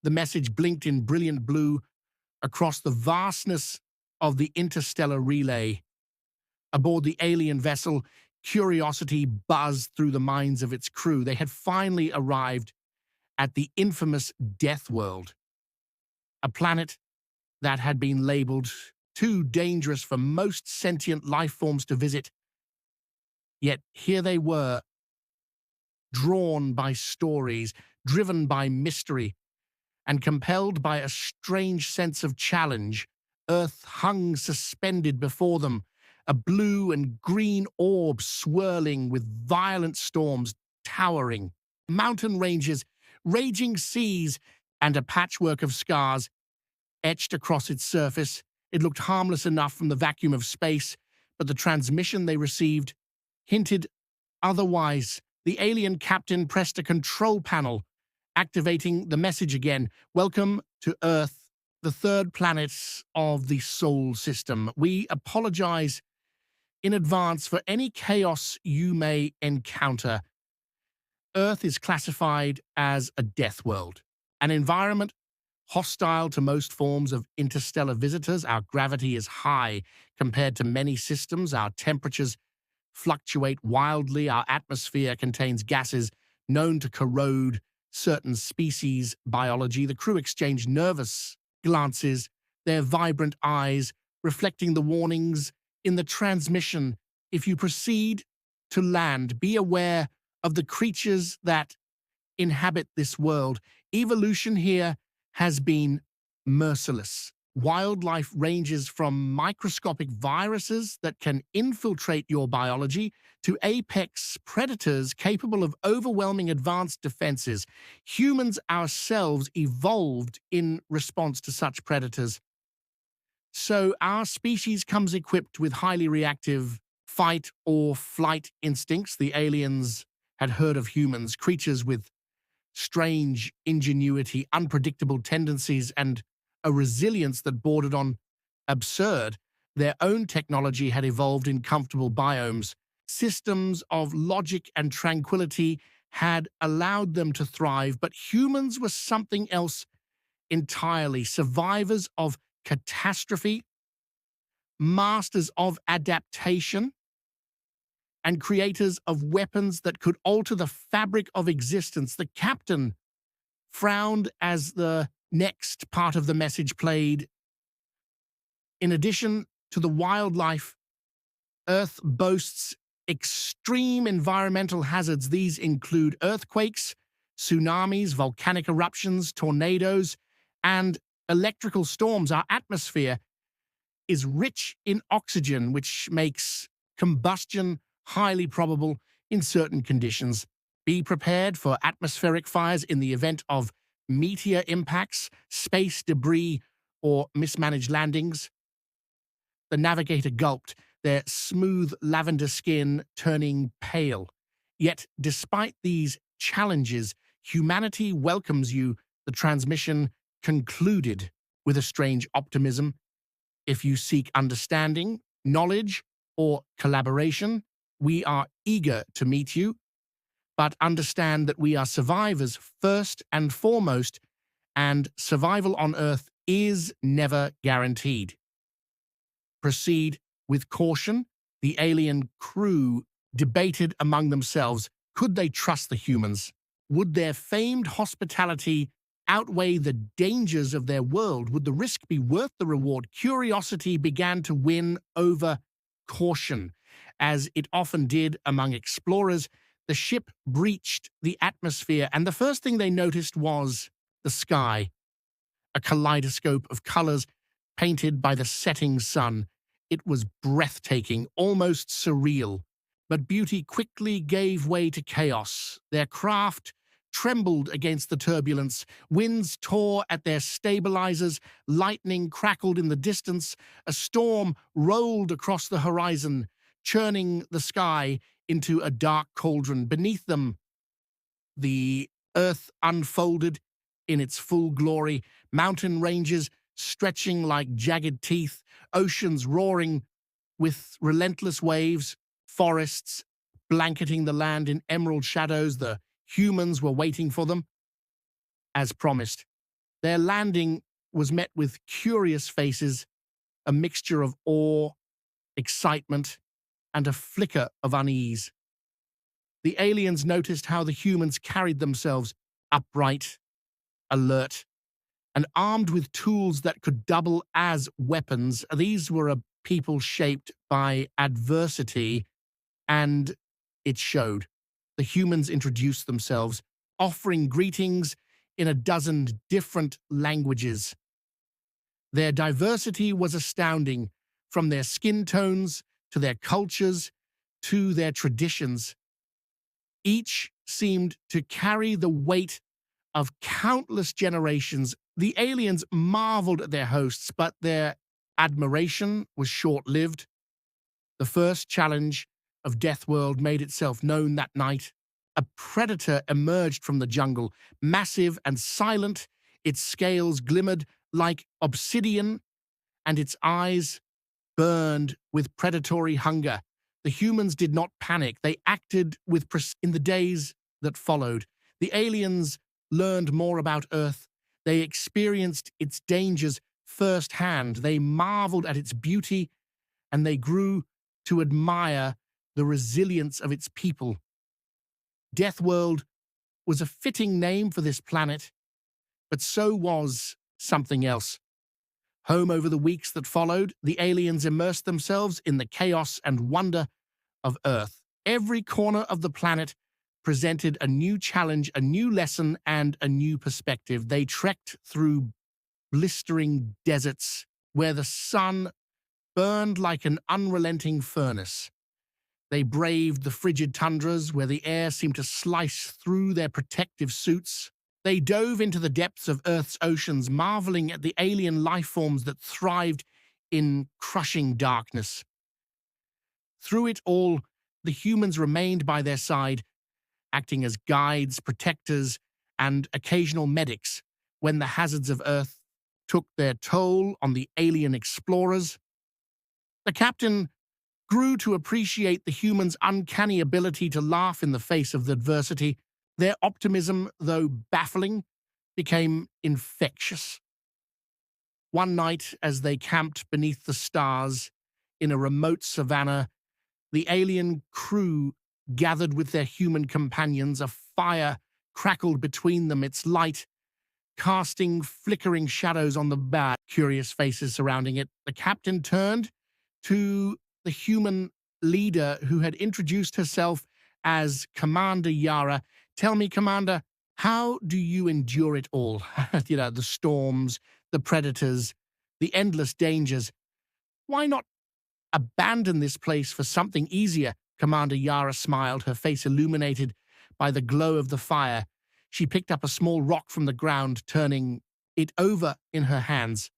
The message blinked in brilliant blue across the vastness of the interstellar relay. Aboard the alien vessel, curiosity buzzed through the minds of its crew. They had finally arrived at the infamous Deathworld, a planet that had been labeled too dangerous for most sentient life forms to visit. Yet here they were, drawn by stories, driven by mystery, and compelled by a strange sense of challenge. Earth hung suspended before them, a blue and green orb swirling with violent storms towering, mountain ranges, raging seas, and a patchwork of scars etched across its surface. It looked harmless enough from the vacuum of space, but the transmission they received hinted otherwise. The alien captain pressed a control panel, activating the message again. "Welcome to Earth, the third planet of the Sol system. We apologize in advance for any chaos you may encounter. Earth is classified as a death world, an environment hostile to most forms of interstellar visitors. Our gravity is high compared to many systems. Our temperatures fluctuate wildly. Our atmosphere contains gases known to corrode certain species' biology." The crew exchanged nervous glances, their vibrant eyes reflecting the warnings in the transmission. "If you proceed to land, be aware of the creatures that inhabit this world. Evolution here has been merciless. Wildlife ranges from microscopic viruses that can infiltrate your biology to apex predators capable of overwhelming advanced defenses. Humans ourselves evolved in response to such predators. So our species comes equipped with highly reactive fight or flight instincts." The aliens had heard of humans, creatures with strange ingenuity, unpredictable tendencies, and a resilience that bordered on absurd. Their own technology had evolved in comfortable biomes. Systems of logic and tranquility had allowed them to thrive, but humans were something else entirely. Survivors of catastrophe, masters of adaptation, and creators of weapons that could alter the fabric of existence. The captain frowned as the next part of the message played. "In addition to the wildlife, Earth boasts extreme environmental hazards. These include earthquakes, tsunamis, volcanic eruptions, tornadoes, and electrical storms. Our atmosphere is rich in oxygen, which makes combustion highly probable in certain conditions. Be prepared for atmospheric fires in the event of meteor impacts, space debris, or mismanaged landings." The navigator gulped, their smooth lavender skin turning pale. "Yet, despite these challenges, humanity welcomes you," the transmission concluded with a strange optimism. "If you seek understanding, knowledge, or collaboration, we are eager to meet you. But understand that we are survivors first and foremost, and survival on Earth is never guaranteed. Proceed with caution." The alien crew debated among themselves. Could they trust the humans? Would their famed hospitality outweigh the dangers of their world? Would the risk be worth the reward? Curiosity began to win over caution, as it often did among explorers. The ship breached the atmosphere, and the first thing they noticed was the sky, a kaleidoscope of colors painted by the setting sun. It was breathtaking, almost surreal, but beauty quickly gave way to chaos. Their craft trembled against the turbulence. Winds tore at their stabilizers. Lightning crackled in the distance. A storm rolled across the horizon, churning the sky into a dark cauldron. Beneath them, the earth unfolded in its full glory. Mountain ranges stretching like jagged teeth, oceans roaring with relentless waves, forests blanketing the land in emerald shadows. The humans were waiting for them, as promised. Their landing was met with curious faces, a mixture of awe, excitement, and a flicker of unease. The aliens noticed how the humans carried themselves upright, alert, and armed with tools that could double as weapons. These were a people shaped by adversity, and it showed. The humans introduced themselves, offering greetings in a dozen different languages. Their diversity was astounding, from their skin tones to their cultures to their traditions. Each seemed to carry the weight of countless generations. The aliens marveled at their hosts, but their admiration was short-lived. The first challenge of Deathworld made itself known that night. A predator emerged from the jungle, massive and silent. Its scales glimmered like obsidian, and its eyes burned with predatory hunger. The humans did not panic. They acted with precision. In the days that followed, the aliens learned more about Earth. They experienced its dangers firsthand. They marveled at its beauty, and they grew to admire the resilience of its people. Deathworld was a fitting name for this planet, but so was something else. Home over the weeks that followed, the aliens immersed themselves in the chaos and wonder of Earth. Every corner of the planet presented a new challenge, a new lesson, and a new perspective. They trekked through blistering deserts where the sun burned like an unrelenting furnace. They braved the frigid tundras where the air seemed to slice through their protective suits. They dove into the depths of Earth's oceans, marveling at the alien life forms that thrived in crushing darkness. Through it all, the humans remained by their side, acting as guides, protectors, and occasional medics when the hazards of Earth took their toll on the alien explorers. The captain grew to appreciate the humans' uncanny ability to laugh in the face of adversity. Their optimism, though baffling, became infectious. One night, as they camped beneath the stars in a remote savanna, the alien crew gathered with their human companions. A fire crackled between them, its light casting flickering shadows on the bare, curious faces surrounding it. The captain turned to the human leader who had introduced herself as Commander Yara. "Tell me, Commander, how do you endure it all?" The storms, the predators, the endless dangers. "Why not abandon this place for something easier?" Commander Yara smiled, her face illuminated by the glow of the fire. She picked up a small rock from the ground, turning it over in her hands.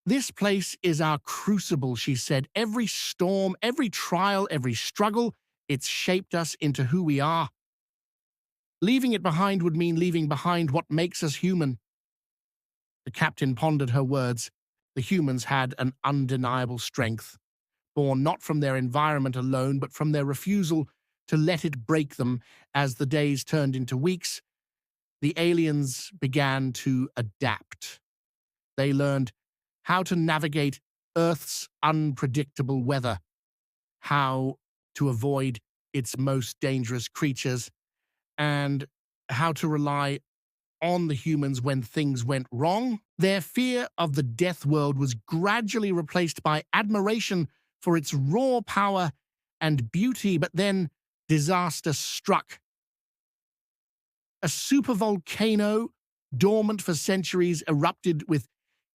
"This place is our crucible," she said. "Every storm, every trial, every struggle, it's shaped us into who we are. Leaving it behind would mean leaving behind what makes us human." The captain pondered her words. The humans had an undeniable strength, born not from their environment alone, but from their refusal to let it break them. As the days turned into weeks, the aliens began to adapt. They learned how to navigate Earth's unpredictable weather, how to avoid its most dangerous creatures, and how to rely on the humans when things went wrong. Their fear of the death world was gradually replaced by admiration for its raw power and beauty, but then disaster struck. A supervolcano, dormant for centuries, erupted with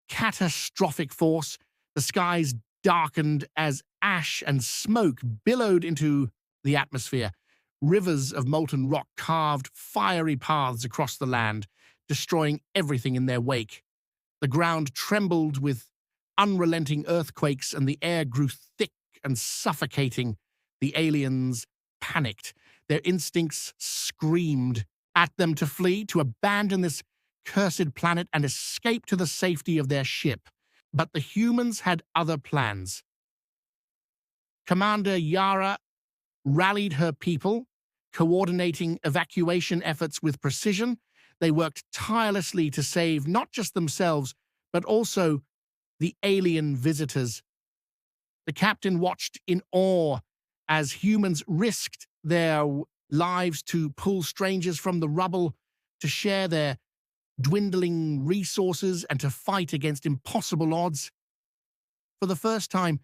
catastrophic force. The skies darkened as ash and smoke billowed into the atmosphere. Rivers of molten rock carved fiery paths across the land, destroying everything in their wake. The ground trembled with unrelenting earthquakes, and the air grew thick and suffocating. The aliens panicked. Their instincts screamed at them to flee, to abandon this cursed planet and escape to the safety of their ship. But the humans had other plans. Commander Yara rallied her people, coordinating evacuation efforts with precision. They worked tirelessly to save not just themselves, but also the alien visitors. The captain watched in awe as humans risked their lives to pull strangers from the rubble, to share their dwindling resources, and to fight against impossible odds. For the first time,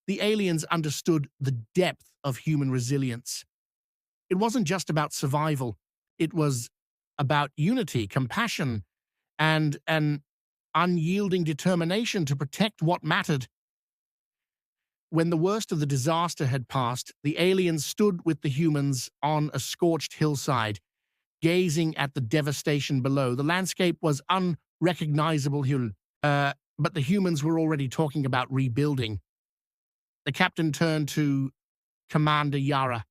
the aliens understood the depth of human resilience. It wasn't just about survival. It was about unity, compassion, and an unyielding determination to protect what mattered. When the worst of the disaster had passed, the aliens stood with the humans on a scorched hillside, gazing at the devastation below. The landscape was unrecognizable, but the humans were already talking about rebuilding. The captain turned to Commander Yara.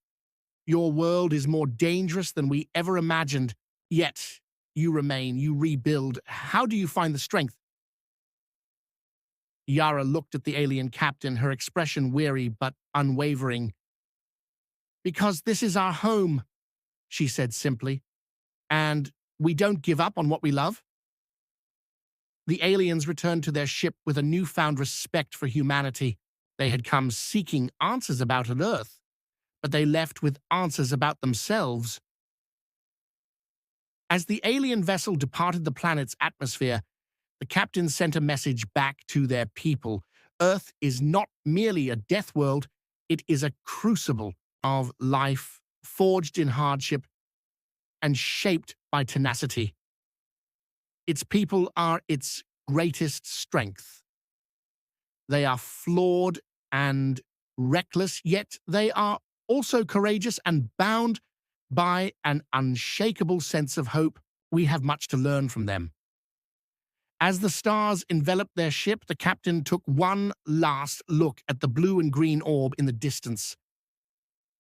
Your world is more dangerous than we ever imagined, yet you remain, you rebuild. How do you find the strength? Yara looked at the alien captain, her expression weary but unwavering. Because this is our home, she said simply, and we don't give up on what we love. The aliens returned to their ship with a newfound respect for humanity. They had come seeking answers about an Earth, but they left with answers about themselves. As the alien vessel departed the planet's atmosphere, the captain sent a message back to their people. Earth is not merely a death world, it is a crucible of life, forged in hardship and shaped by tenacity. Its people are its greatest strength. They are flawed and reckless, yet they are also courageous and bound by an unshakable sense of hope. We have much to learn from them. As the stars enveloped their ship, the captain took one last look at the blue and green orb in the distance.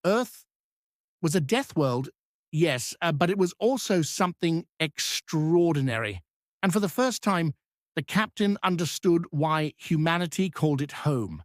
Earth was a death world, yes, but it was also something extraordinary. And for the first time, the captain understood why humanity called it home.